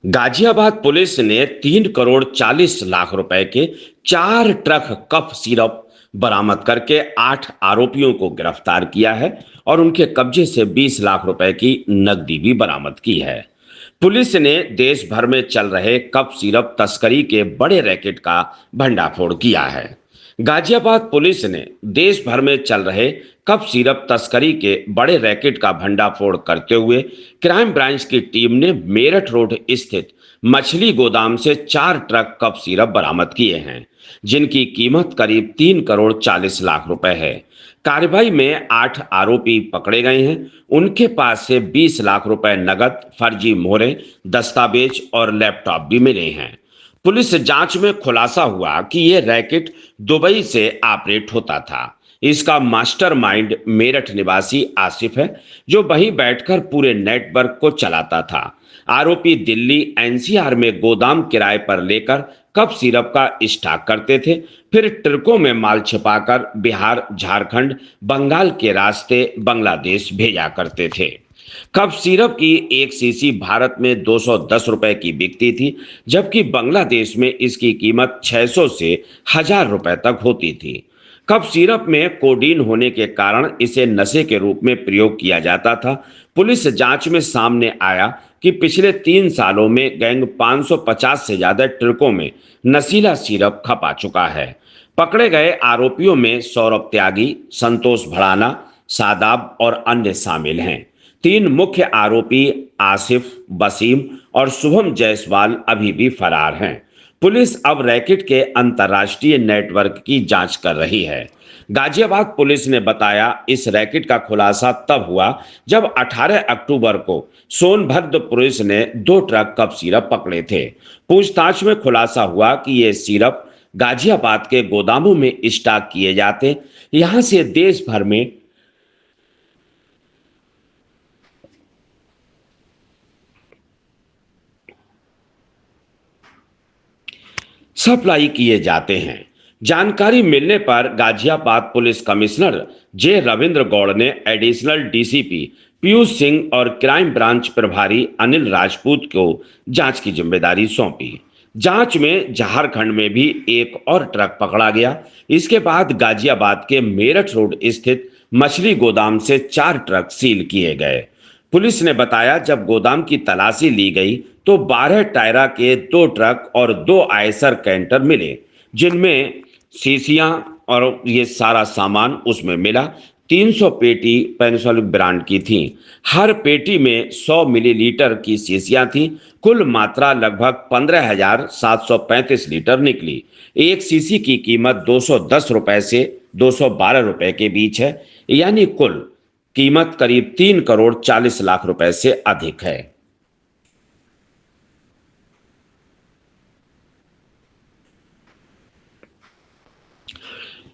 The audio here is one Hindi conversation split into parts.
गाजियाबाद पुलिस ने 3 करोड़ 40 लाख रुपए के 4 ट्रक कफ सिरप बरामद करके 8 आरोपियों को गिरफ्तार किया है और उनके कब्जे से 20 लाख रुपए की नकदी भी बरामद की है। पुलिस ने देश भर में चल रहे कफ सिरप तस्करी के बड़े रैकेट का भंडाफोड़ किया है। गाजियाबाद पुलिस ने देश भर में चल रहे कफ सिरप तस्करी के बड़े रैकेट का भंडाफोड़ करते हुए क्राइम ब्रांच की टीम ने मेरठ रोड स्थित मछली गोदाम से 4 ट्रक कफ सिरप बरामद किए हैं, जिनकी कीमत करीब 3 करोड़ 40 लाख रुपए है। कार्रवाई में 8 आरोपी पकड़े गए हैं। उनके पास से 20 लाख रुपए नगद, फर्जी मोहरें, दस्तावेज और लैपटॉप भी मिले हैं। पुलिस जांच में खुलासा हुआ कि यह रैकेट दुबई से ऑपरेट होता था। इसका मास्टरमाइंड मेरठ निवासी आसिफ है, जो वहीं बैठकर पूरे नेटवर्क को चलाता था। आरोपी दिल्ली एनसीआर में गोदाम किराए पर लेकर कफ सिरप का स्टॉक करते थे, फिर ट्रकों में माल छिपाकर बिहार, झारखंड, बंगाल के रास्ते बांग्लादेश भेजा करते थे। कफ सिरप की एक शीशी भारत में 210 रुपए की बिकती थी, जबकि बांग्लादेश में इसकी कीमत 600 से 1000 रुपए तक होती थी। कफ सिरप में कोडीन होने के कारण इसे नशे के रूप में प्रयोग किया जाता था। पुलिस जांच में सामने आया कि पिछले 3 सालों में गैंग 550 से ज्यादा ट्रकों में नशीला सिरप खपा चुका है। पकड़े गए आरोपियों में सौरभ त्यागी, संतोष भड़ाना, सादाब और अन्य शामिल हैं। 3 मुख्य आरोपी आसिफ, वसीम और शुभम जायसवाल अभी भी फरार हैं। पुलिस अब रैकेट के अंतर्राष्ट्रीय नेटवर्क की जांच कर रही है। गाजियाबाद पुलिस ने बताया, इस रैकेट का खुलासा तब हुआ जब 18 अक्टूबर को सोनभद्र पुलिस ने 2 ट्रक कफ सिरप पकड़े थे। पूछताछ में खुलासा हुआ कि ये सिरप गाजियाबाद के गोदामों में स्टॉक किए जाते, यहां से देश भर में सप्लाई किए जाते हैं। जानकारी मिलने पर गाजियाबाद पुलिस कमिश्नर जे रविंद्र गौड़ ने एडिशनल डीसीपी पीयूष सिंह और क्राइम ब्रांच प्रभारी अनिल राजपूत को जांच की जिम्मेदारी सौंपी। जांच में झारखंड में भी एक और ट्रक पकड़ा गया। इसके बाद गाजियाबाद के मेरठ रोड स्थित मछली गोदाम से 4 ट्रक सील किए गए। पुलिस ने बताया, जब गोदाम की तलाशी ली गई तो 12 टायरा के 2 ट्रक और 2 आयसर कैंटर मिले, जिनमें शीशियां और ये सारा सामान उसमें मिला। 300 पेटी पैनासोनिक ब्रांड की थी। हर पेटी में 100 मिलीलीटर की शीशियां थी। कुल मात्रा लगभग 15,735 लीटर निकली। एक शीशी की कीमत 210 रुपए से 212 रुपए के बीच है, यानी कुल कीमत करीब 3 करोड़ 40 लाख रुपए से अधिक है।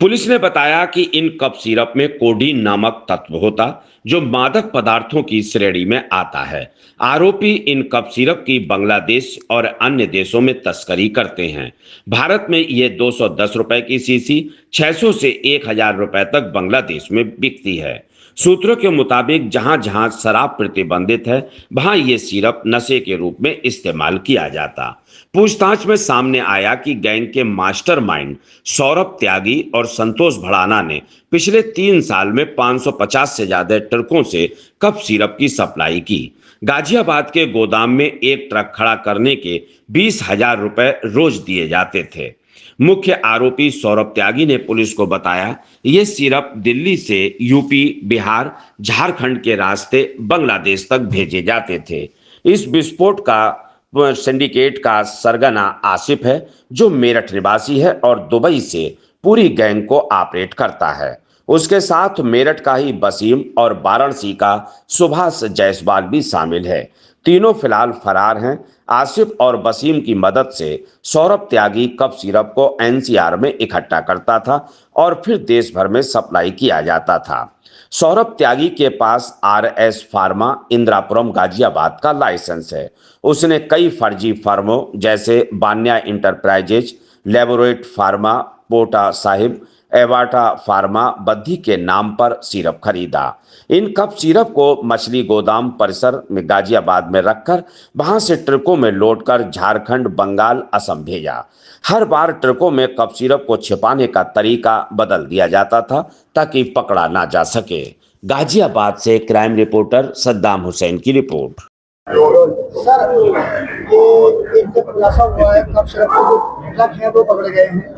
पुलिस ने बताया कि इन कफ सिरप में कोडीन नामक तत्व होता, जो मादक पदार्थों की श्रेणी में आता है। आरोपी इन कफ सिरप की बांग्लादेश और अन्य देशों में तस्करी करते हैं। भारत में ये 210 रुपए की शीशी 600 से 1000 रुपए तक बांग्लादेश में बिकती है। सूत्रों के मुताबिक जहां जहां शराब प्रतिबंधित है, वहां ये सिरप नशे के रूप में इस्तेमाल किया जाता। पूछताछ में सामने आया कि गैंग के मास्टरमाइंड सौरभ त्यागी और संतोष भड़ाना ने पिछले 3 साल में 550 से ज्यादा ट्रकों से कफ सिरप की सप्लाई की। गाजियाबाद के गोदाम में एक ट्रक खड़ा करने के 20,000 रुपए रोज दिए जाते थे। मुख्य आरोपी सौरभ त्यागी ने पुलिस को बताया, ये सिरप दिल्ली से यूपी, बिहार, झारखंड के रास्ते बांग्लादेश तक भेजे जाते थे। इस विस्फोट का सिंडिकेट का सरगना आसिफ है, जो मेरठ निवासी है और दुबई से पूरी गैंग को ऑपरेट करता है। उसके साथ मेरठ का ही वसीम और वाराणसी का सुभाष जायसवाल भी शामिल है। तीनों फिलहाल फरार हैं। आसिफ और वसीम की मदद से सौरभ त्यागी कफ सिरप को एनसीआर में इकट्ठा करता था और फिर देश भर में सप्लाई किया जाता था। सौरभ त्यागी के पास आरएस फार्मा इंदिरापुरम गाजियाबाद का लाइसेंस है। उसने कई फर्जी फर्मों जैसे बान्या इंटरप्राइजेज, लेबोरेट फार्मा, पोटा साहिब एवाटा फार्मा बद्धी के नाम पर सिरप खरीदा। इन कफ सिरप को मछली गोदाम परिसर में गाजियाबाद में रखकर वहां से ट्रकों में लोड कर झारखंड, बंगाल, असम भेजा। हर बार ट्रकों में कफ सिरप को छिपाने का तरीका बदल दिया जाता था ताकि पकड़ा ना जा सके। गाजियाबाद से क्राइम रिपोर्टर सद्दाम हुसैन की रिपोर्ट। सर, ये एक जो खुलासा हुआ है कफ सिरप के जो ट्रक हैं वो पकड़े गए हैं,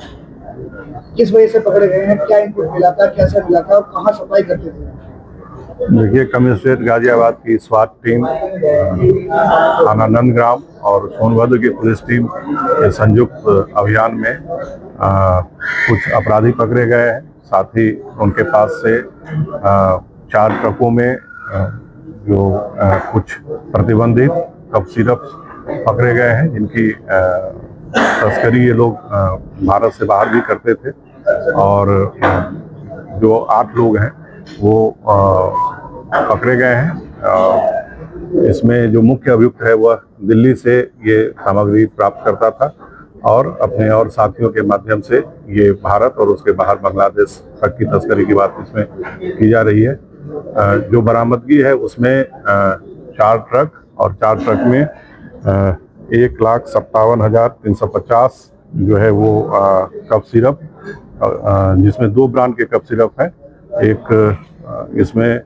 किस वजह से पकड़े गए हैं, क्या इनपुट मिला था, कैसे मिला था और कहाँ सप्लाई करते थे? देखिए, कमिश्नरेट गाजियाबाद की स्वाट टीम, थाना नंदग्राम और सोनभद्र की पुलिस टीम के संयुक्त अभियान में कुछ अपराधी पकड़े गए हैं। साथ ही उनके पास से 4 ट्रकों में जो कुछ प्रतिबंधित कफ सिरप पकड़े गए हैं, जिनकी तस्करी ये लोग भारत से बाहर भी करते थे। और जो 8 लोग हैं वो पकड़े गए हैं। इसमें जो मुख्य अभियुक्त है वह दिल्ली से ये सामग्री प्राप्त करता था और अपने और साथियों के माध्यम से ये भारत और उसके बाहर बांग्लादेश तक की तस्करी की बात इसमें की जा रही है। जो बरामदगी है उसमें 4 ट्रक और 4 ट्रक में 1,57,350 जो है वो कफ सिरप, जिसमें 2 ब्रांड के कफ सिरप हैं। एक इसमें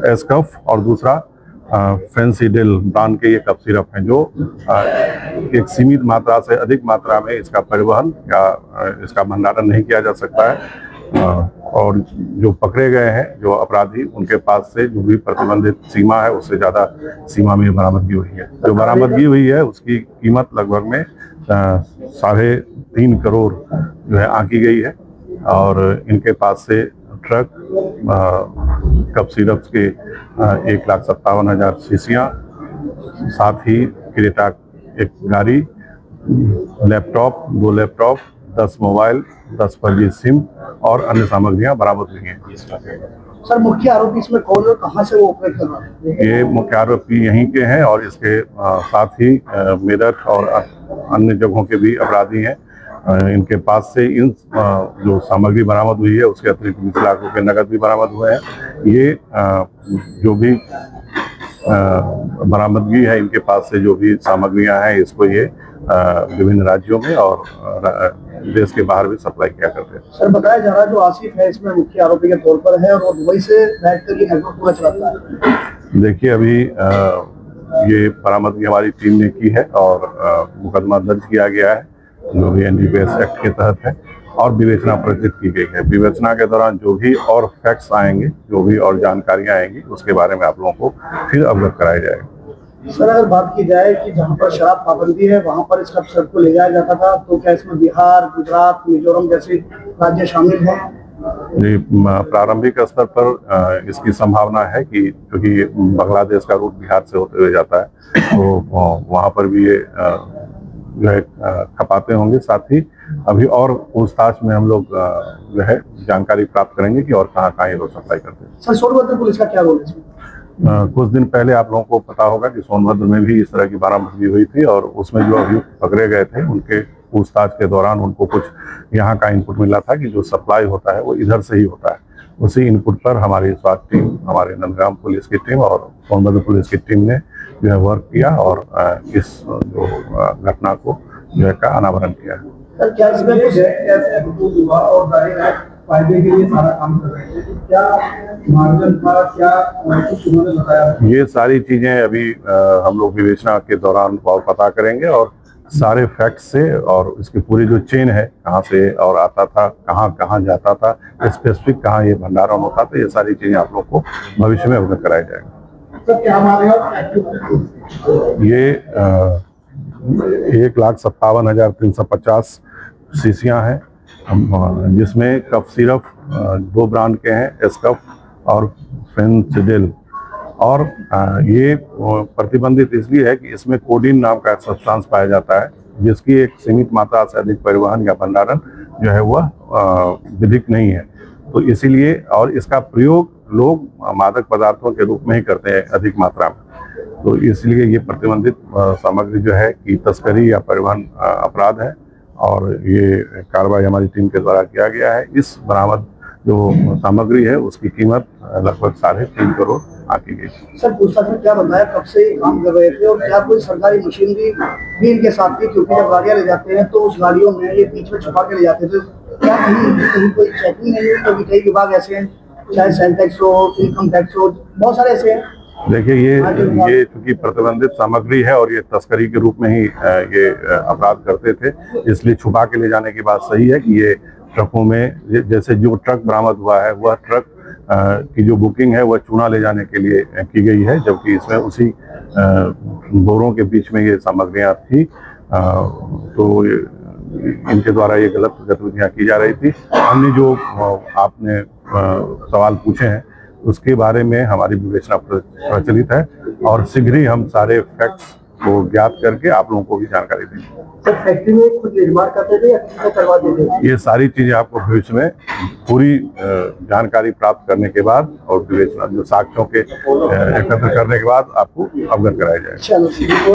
एस कफ और दूसरा फेंसिडिल ब्रांड के ये कफ सिरप हैं, जो एक सीमित मात्रा से अधिक मात्रा में इसका परिवहन या इसका भंडारण नहीं किया जा सकता है। और जो पकड़े गए हैं जो अपराधी, उनके पास से जो भी प्रतिबंधित सीमा है उससे ज़्यादा सीमा में बरामदगी हुई है। जो बरामदगी हुई है उसकी कीमत लगभग में 3.5 करोड़ जो है आंकी गई है। और इनके पास से ट्रक, कफ सिरप के 1,57,000 शीशियाँ, साथ ही क्रेटा एक गाड़ी, लैपटॉप, 2 लैपटॉप, 10 मोबाइल, 10 फर्जी सिम और अन्य सामग्रियां बरामद हुई हैं। सर, मुख्य आरोपी इसमें कौन और कहां से वो ऑपरेट कर रहा है? ये मुख्य आरोपी यहीं के हैं और इसके साथ ही मेरठ और अन्य जगहों के भी अपराधी हैं। इनके पास से इन जो सामग्री बरामद हुई है उसके अतिरिक्त 20 लाख रुपए नकद भी बरामद हुए हैं। ये जो भी बरामदगी है, इनके पास से जो भी सामग्रियां हैं, इसको ये विभिन्न राज्यों में और देश के बाहर भी सप्लाई किया करते हैं। सर, बताया जा रहा है जो आसिफ है इसमें मुख्य आरोपी के तौर पर है और वो दुबई से बैठकर ये नेटवर्क पूरा चलाता है। देखिए, अभी ये बरामदगी हमारी टीम ने की है और मुकदमा दर्ज किया गया है जो भी NDPS एक्ट के तहत है और विवेचना प्रस्तुत की गई है। विवेचना के दौरान जो भी और फैक्ट्स आएंगे, जो भी और जानकारियां आएंगी, उसके बारे में आप लोगों को फिर अवगत कराया जाएगा। सर, अगर बात की जाए कि जहां पर शराब पाबंदी है वहां पर इस कफ सिरप को ले जाया जाता था, तो क्या इसमें बिहार, गुजरात, मिजोरम जैसे राज्य शामिल हैं? जी, प्रारंभिक स्तर पर इसकी संभावना है कि क्योंकि बांग्लादेश का रूट बिहार से होते हुए जाता है, तो वहाँ पर भी ये जो है खपाते होंगे। साथ ही अभी और पूछताछ में हम लोग जो है जानकारी प्राप्त करेंगे कि और कहाँ ये लोग सप्लाई करते हैं। सर, सोनभद्र पुलिस का क्या रोल है इसमें? कुछ दिन पहले आप लोगों को पता होगा कि सोनभद्र में भी इस तरह की बरामदगी हुई थी और उसमें जो अभियुक्त पकड़े गए थे उनके पूछताछ के दौरान उनको कुछ यहाँ का इनपुट मिला था कि जो सप्लाई होता है वो इधर से ही होता है। उसी इनपुट पर हमारी स्वास्थ्य टीम, हमारे नंदग्राम पुलिस की टीम और सोनभद्र पुलिस की टीम ने जो है वर्क किया और इस जो घटना को जो है का अनावरण किया है। सर, क्या इसमें कुछ और फायदे के लिए सारा काम कर रहे थे? क्या मार्जिन था, क्या कुछ उन्होंने बताया? ये सारी चीजें अभी हम लोग विवेचना के दौरान और पता करेंगे और सारे फैक्ट्स से और इसकी पूरी जो चेन है, कहाँ से और आता था, कहाँ कहाँ जाता था, स्पेसिफिक कहाँ ये भंडारण होता था, ये सारी चीजें आप लोग को भविष्य में अवगत कराई जाएगी। सर, क्या हमारे ये 1,57,350 शीशियाँ हैं, जिसमें कफ सिरप 2 ब्रांड के हैं, एस कफ और फेंसिडिल। और ये प्रतिबंधित इसलिए है कि इसमें कोडीन नाम का सब्सटेंस पाया जाता है, जिसकी एक सीमित मात्रा से अधिक परिवहन या भंडारण जो है वह विधिक नहीं है। तो इसीलिए और इसका प्रयोग लोग मादक पदार्थों के रूप में ही करते हैं अधिक मात्रा में। तो इसलिए ये प्रतिबंधित सामग्री जो है कि तस्करी या परिवहन अपराध है और ये कार्रवाई हमारी टीम के द्वारा किया गया है। इस बरामद जो सामग्री है उसकी कीमत लगभग 3.5 करोड़ आकी गई। सर पूछताछ में क्या बताया, कब से ये काम कर रहे थे और क्या कोई सरकारी मशीनरी भी इनके साथ थी? क्योंकि जब गाड़ियां ले जाते हैं तो उस गाड़ियों में ये बीच में छुपा के ले जाते थे। क्या कहीं कोई चेकिंग नहीं हुई? क्योंकि कई विभाग ऐसे हैं, चाहे सेल टैक्स हो, इनकम टैक्स हो, बहुत सारे ऐसे हैं। देखिए ये चूंकि प्रतिबंधित सामग्री है और ये तस्करी के रूप में ही ये अपराध करते थे, इसलिए छुपा के ले जाने की बात सही है कि ये ट्रकों में, जैसे जो ट्रक बरामद हुआ है वह ट्रक की जो बुकिंग है वह चूना ले जाने के लिए की गई है, जबकि इसमें उसी बोरों के बीच में ये सामग्रियां थी। तो इनके द्वारा ये गलत गतिविधियां की जा रही थी। अन्य जो आपने सवाल पूछे हैं उसके बारे में हमारी विवेचना प्रचलित है और शीघ्र ही हम सारे फैक्ट्स को ज्ञात करके आप लोगों को भी जानकारी देंगे। सर फैक्ट्री में खुद निर्माण करते थे या किसी को करवा देते थे? ये सारी चीजें आपको भविष्य में पूरी जानकारी प्राप्त करने के बाद और विवेचना जो साक्ष्यों के एकत्र करने के बाद आपको अवगत कराया जाएगा। चलो।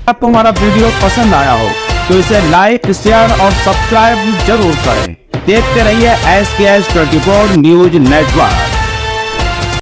आपको हमारा वीडियो पसंद आया हो तो इसे लाइक, शेयर और सब्सक्राइब जरूर करें। देखते रहिए SKS 24 न्यूज नेटवर्क।